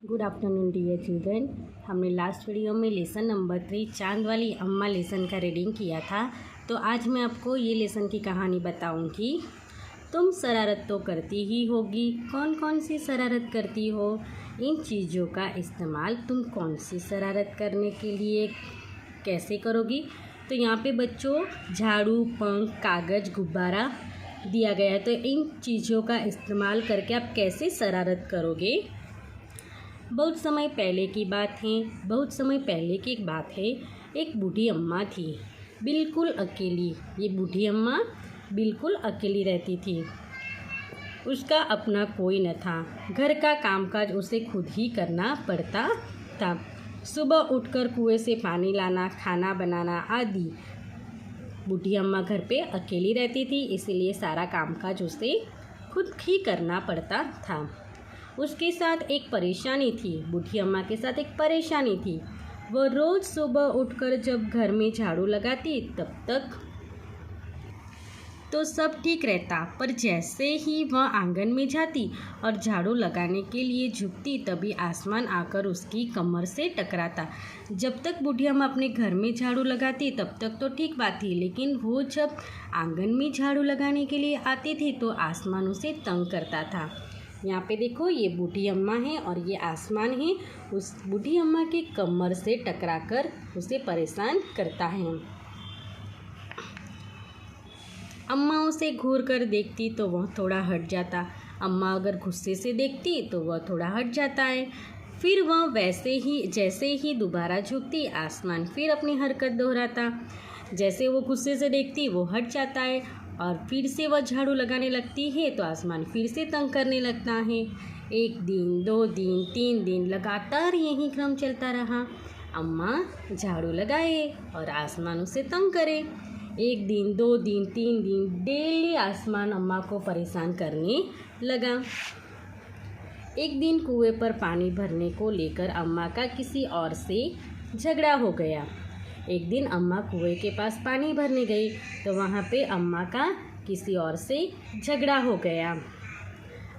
Good afternoon dear children. हमने last video में lesson number 3 चांद वाली अम्मा लेसन का रीडिंग किया था। तो आज मैं आपको ये लेसन की कहानी बताऊंगी। तुम शरारत तो करती ही होगी, कौन कौन सी शरारत करती हो? इन चीज़ों का इस्तेमाल तुम कौन सी शरारत करने के लिए कैसे करोगी? तो यहाँ पे बच्चों झाड़ू, पंख, कागज़, गुब्बारा दिया गया है। तो इन चीज़ों का इस्तेमाल करके आप कैसे शरारत करोगे? बहुत समय पहले की बात है। एक बूढ़ी अम्मा थी, बिल्कुल अकेली। ये बूढ़ी अम्मा बिल्कुल अकेली रहती थी। उसका अपना कोई न था। घर का कामकाज उसे खुद ही करना पड़ता था। सुबह उठकर कुएं से पानी लाना, खाना बनाना आदि। बूढ़ी अम्मा घर पे अकेली रहती थी, इसीलिए सारा कामकाज उसे खुद ही करना पड़ता था। उसके साथ एक परेशानी थी। बूढ़ी अम्मा के साथ एक परेशानी थी। वह रोज़ सुबह उठकर जब घर में झाड़ू लगाती तब तक तो सब ठीक रहता, पर जैसे ही वह आंगन में जाती और झाड़ू लगाने के लिए झुकती तभी आसमान आकर उसकी कमर से टकराता। जब तक बूढ़ी अम्मा अपने घर में झाड़ू लगाती तब तक तो ठीक बात थी, लेकिन वो जब आंगन में झाड़ू लगाने के लिए आती थी तो आसमान उसे तंग करता था। यहाँ पे देखो, ये बूढ़ी अम्मा है और ये आसमान है। उस बूढ़ी अम्मा के कमर से टकराकर उसे परेशान करता है। अम्मा उसे घूर कर देखती तो वह थोड़ा हट जाता। अम्मा अगर गुस्से से देखती तो वह थोड़ा हट जाता है। फिर वह जैसे ही दोबारा झुकती, आसमान फिर अपनी हरकत दोहराता। जैसे वो गुस्से से देखती वो हट जाता है और फिर से वह झाड़ू लगाने लगती है तो आसमान फिर से तंग करने लगता है। 1 दिन, 2 दिन, 3 दिन लगातार यही क्रम चलता रहा। अम्मा झाड़ू लगाए और आसमान उसे तंग करे। 1 दिन, 2 दिन, 3 दिन, डेली आसमान अम्मा को परेशान करने लगा। एक दिन कुएं पर पानी भरने को लेकर अम्मा का किसी और से झगड़ा हो गया। एक दिन अम्मा कुएं के पास पानी भरने गई तो वहाँ पे अम्मा का किसी और से झगड़ा हो गया।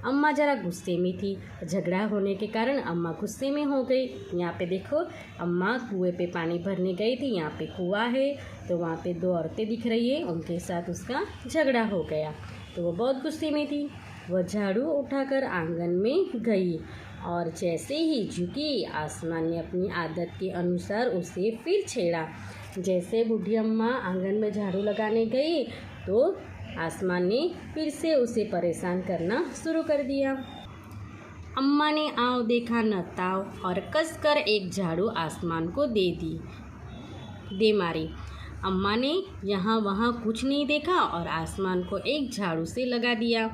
अम्मा ज़रा गुस्से में थी। झगड़ा होने के कारण अम्मा गुस्से में हो गई। यहाँ पे देखो, अम्मा कुएं पे पानी भरने गई थी। यहाँ पे कुआं है तो वहाँ पे 2 औरतें दिख रही है, उनके साथ उसका झगड़ा हो गया। तो वो बहुत गुस्से में थी। वह झाड़ू उठाकर आंगन में गई और जैसे ही झुकी, आसमान ने अपनी आदत के अनुसार उसे फिर छेड़ा। जैसे बूढ़ी अम्मा आंगन में झाड़ू लगाने गई तो आसमान ने फिर से उसे परेशान करना शुरू कर दिया। अम्मा ने आव देखा न ताव और कसकर एक झाड़ू आसमान को दे मारी। अम्मा ने यहाँ वहाँ कुछ नहीं देखा और आसमान को एक झाड़ू से लगा दिया।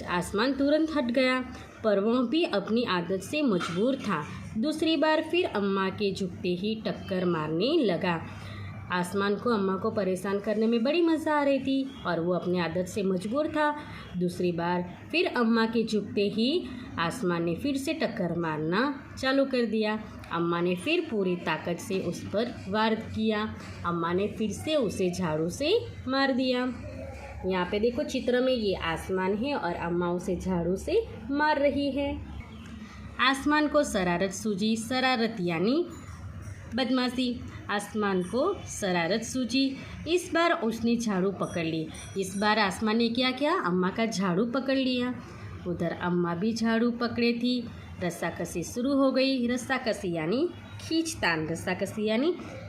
आसमान तुरंत हट गया, पर वह भी अपनी आदत से मजबूर था। दूसरी बार फिर अम्मा के झुकते ही टक्कर मारने लगा। आसमान को अम्मा को परेशान करने में बड़ी मज़ा आ रही थी और वो अपनी आदत से मजबूर था। दूसरी बार फिर अम्मा के झुकते ही आसमान ने फिर से टक्कर मारना चालू कर दिया। अम्मा ने फिर पूरी ताकत से उस पर वार किया। अम्मा ने फिर से उसे झाड़ू से मार दिया। यहाँ पे देखो, चित्र में ये आसमान है और अम्मा उसे झाड़ू से मार रही है। आसमान को शरारत सूझी। शरारत यानी बदमाशी। आसमान को शरारत सूझी। इस बार उसने झाड़ू पकड़ ली। इस बार आसमान ने क्या किया? अम्मा का झाड़ू पकड़ लिया। उधर अम्मा भी झाड़ू पकड़े थी। रस्साकसी शुरू हो गई। रस्साकसी यानी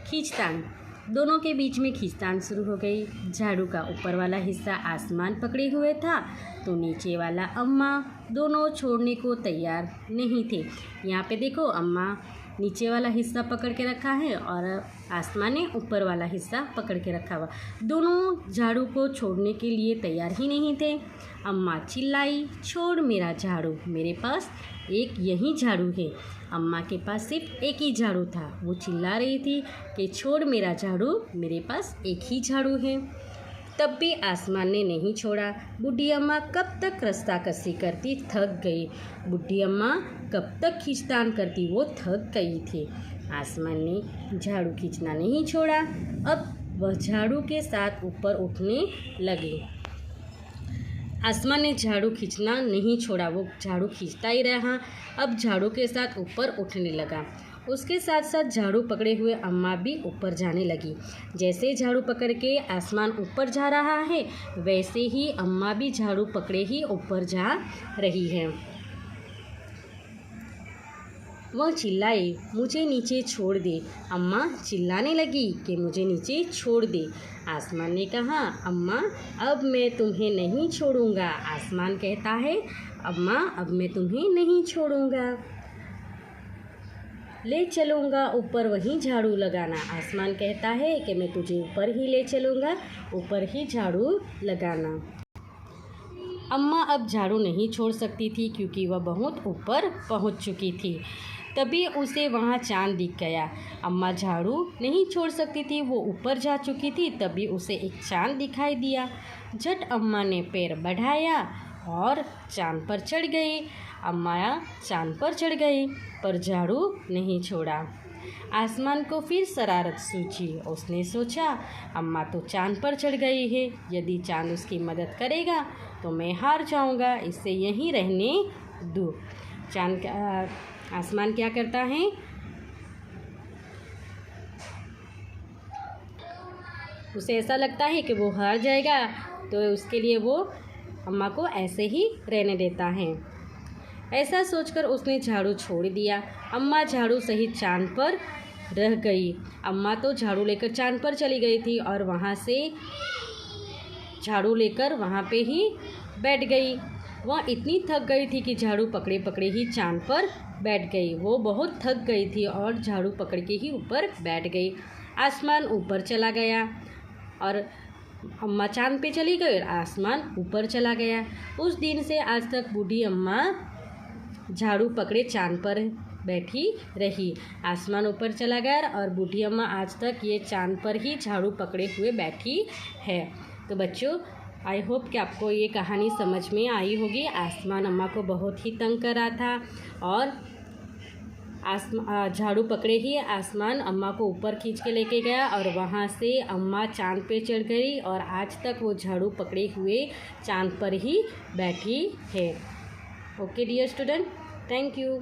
खींचतान। दोनों के बीच में खींचतान शुरू हो गई। झाड़ू का ऊपर वाला हिस्सा आसमान पकड़े हुए था तो नीचे वाला अम्मा दोनों छोड़ने को तैयार नहीं थे। यहाँ पे देखो, अम्मा नीचे वाला हिस्सा पकड़ के रखा है और आसमान ने ऊपर वाला हिस्सा पकड़ के रखा हुआ। दोनों झाड़ू को छोड़ने के लिए तैयार ही नहीं थे। अम्मा चिल्लाई, छोड़ मेरा झाड़ू, मेरे पास एक यही झाड़ू है। अम्मा के पास सिर्फ एक ही झाड़ू था। वो चिल्ला रही थी कि छोड़ मेरा झाड़ू, मेरे पास एक ही झाड़ू है। तब भी आसमान ने नहीं छोड़ा। बूढ़ी अम्मा कब तक रस्साकसी करती, थक गई। बूढ़ी अम्मा कब तक खींचतान करती, वो थक गई थी। आसमान ने झाड़ू खींचना नहीं छोड़ा। अब वह झाड़ू के साथ ऊपर उठने लगे। आसमान ने झाड़ू खींचना नहीं छोड़ा, वो झाड़ू खींचता ही रहा। अब झाड़ू के साथ ऊपर उठने लगा। उसके साथ साथ झाड़ू पकड़े हुए अम्मा भी ऊपर जाने लगी। जैसे झाड़ू पकड़ के आसमान ऊपर जा रहा है, वैसे ही अम्मा भी झाड़ू पकड़े ही ऊपर जा रही है। वह चिल्लाई, मुझे नीचे छोड़ दे। अम्मा चिल्लाने लगी कि मुझे नीचे छोड़ दे। आसमान ने कहा, अम्मा अब मैं तुम्हें नहीं छोड़ूंगा। आसमान कहता है, अम्मा अब मैं तुम्हें नहीं छोड़ूंगा, ले चलूँगा ऊपर वहीं झाड़ू लगाना। आसमान कहता है कि मैं तुझे ऊपर ही ले चलूँगा, ऊपर ही झाड़ू लगाना। अम्मा अब झाड़ू नहीं छोड़ सकती थी क्योंकि वह बहुत ऊपर पहुंच चुकी थी। तभी उसे वहां चांद दिख गया। अम्मा झाड़ू नहीं छोड़ सकती थी, वो ऊपर जा चुकी थी। तभी उसे एक चांद दिखाई दिया। झट अम्मा ने पैर बढ़ाया और चांद पर चढ़ गई। अम्मा चांद पर चढ़ गई पर झाड़ू नहीं छोड़ा। आसमान को फिर शरारत सूझी। उसने सोचा, अम्मा तो चांद पर चढ़ गई है, यदि चांद उसकी मदद करेगा तो मैं हार जाऊंगा, इसे यहीं रहने दो। आसमान क्या करता है, उसे ऐसा लगता है कि वो हार जाएगा, तो उसके लिए वो अम्मा को ऐसे ही रहने देता है। ऐसा सोचकर उसने झाड़ू छोड़ दिया। अम्मा झाड़ू सहित चांद पर रह गई। अम्मा तो झाड़ू लेकर चांद पर चली गई थी और वहाँ से झाड़ू लेकर वहाँ पे ही बैठ गई। वह इतनी थक गई थी कि झाड़ू पकड़े पकड़े ही चांद पर बैठ गई। वो बहुत थक गई थी और झाड़ू पकड़ के ही ऊपर बैठ गई। आसमान ऊपर चला गया और अम्मा चांद पे चली गई और आसमान ऊपर चला गया। उस दिन से आज तक बूढ़ी अम्मा झाड़ू पकड़े चांद पर बैठी रही। आसमान ऊपर चला गया और बूढ़ी अम्मा आज तक ये चांद पर ही झाड़ू पकड़े हुए बैठी है। तो बच्चों, आई होप कि आपको ये कहानी समझ में आई होगी। आसमान अम्मा को बहुत ही तंग कर रहा था और झाड़ू पकड़े ही आसमान अम्मा को ऊपर खींच के लेके गया और वहाँ से अम्मा चांद पे चढ़ गई और आज तक वो झाड़ू पकड़े हुए चांद पर ही बैठी है। Okay dear student, thank you.